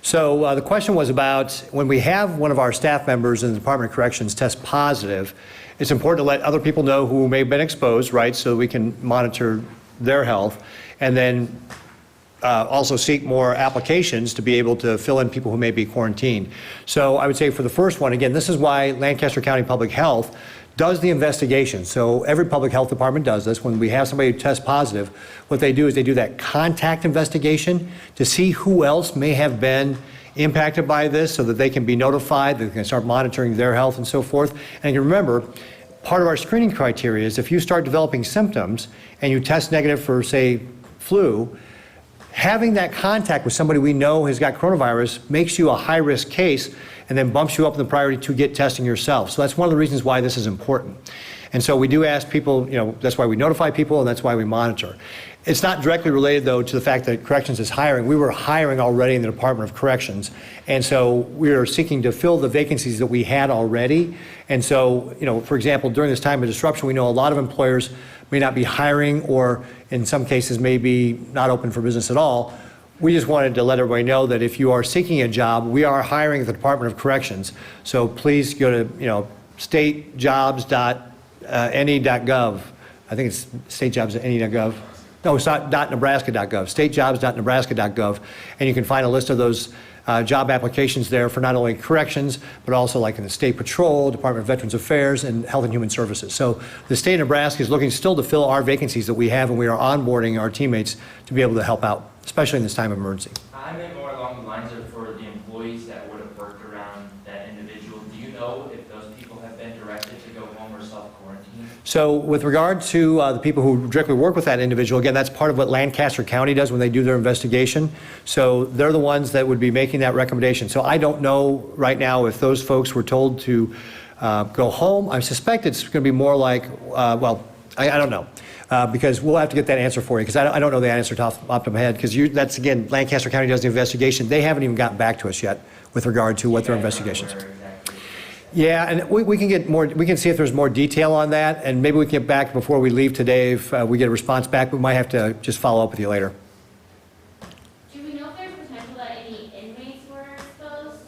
So the question was about when we have one of our staff members in the Department of Corrections test positive, it's important to let other people know who may have been exposed, right, so we can monitor their health, and then also seek more applications to be able to fill in people who may be quarantined. So I would say for the first one, again, this is why Lancaster County Public Health does the investigation. So every public health department does this. When we have somebody who tests positive, what they do is they do that contact investigation to see who else may have been impacted by this so that they can be notified, they can start monitoring their health and so forth. And you remember, part of our screening criteria is if you start developing symptoms and you test negative for, say, flu, having that contact with somebody we know has got coronavirus makes you a high-risk case and then bumps you up in the priority to get testing yourself. So that's one of the reasons why this is important. And so we do ask people, that's why we notify people and that's why we monitor. It's not directly related, though, to the fact that Corrections is hiring. We were hiring already in the Department of Corrections. And so we are seeking to fill the vacancies that we had already. And so, for example, during this time of disruption, we know a lot of employers may not be hiring or in some cases may be not open for business at all. We just wanted to let everybody know that if you are seeking a job, we are hiring at the Department of Corrections. So please go to, statejobs.ne.gov. I think it's statejobs.ne.gov. No, it's not .nebraska.gov, statejobs.nebraska.gov, and you can find a list of those job applications there for not only corrections, but also like in the State Patrol, Department of Veterans Affairs, and Health and Human Services. So the state of Nebraska is looking still to fill our vacancies that we have, and we are onboarding our teammates to be able to help out, especially in this time of emergency. I meant more along the lines of for the employees that would have worked around that individual. Do you know if those people have been directed to go home or self-quarantine? So with regard to the people who directly work with that individual, again, that's part of what Lancaster County does when they do their investigation. So they're the ones that would be making that recommendation. So I don't know right now if those folks were told to go home. I suspect it's going to be more like, I don't know. Because we'll have to get that answer for you, because I don't know the answer off the top of my head, because that's, again, Lancaster County does the investigation. They haven't even gotten back to us yet with regard to what their investigations are. Yeah, and we can get more, we can see if there's more detail on that, and maybe we can get back before we leave today. If we get a response back, we might have to just follow up with you later. Do we know if there's potential that any inmates were exposed?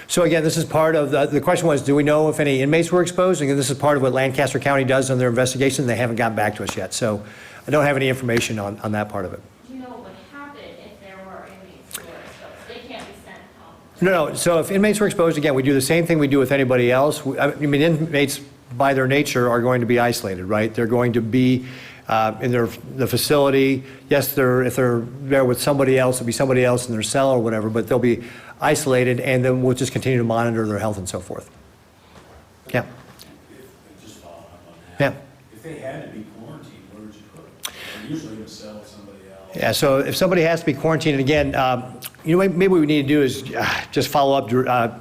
So again, this is part of, the question was, do we know if any inmates were exposed? Again, this is part of what Lancaster County does on their investigation. They haven't gotten back to us yet, so I don't have any information on that part of it. Do you know what would happen if there were inmates who were exposed? They can't be sent home. No, so if inmates were exposed, again, we do the same thing we do with anybody else. Inmates, by their nature, are going to be isolated, right? They're going to be in the facility. Yes, if they're there with somebody else, it'll be somebody else in their cell or whatever, but they'll be isolated, and then we'll just continue to monitor their health and so forth. Yeah. Just following up on that. Yeah. If they had to be quarantined, where would you put them? Usually in a cell with somebody else. Yeah, so if somebody has to be quarantined, and again, maybe what we need to do is just follow up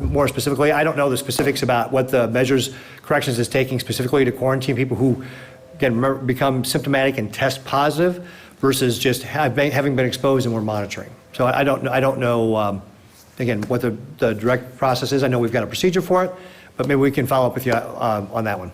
more specifically. I don't know the specifics about what the measures Corrections is taking specifically to quarantine people who, again, become symptomatic and test positive versus just having been exposed and we're monitoring. So I don't know, again, what the direct process is. I know we've got a procedure for it, but maybe we can follow up with you on that one.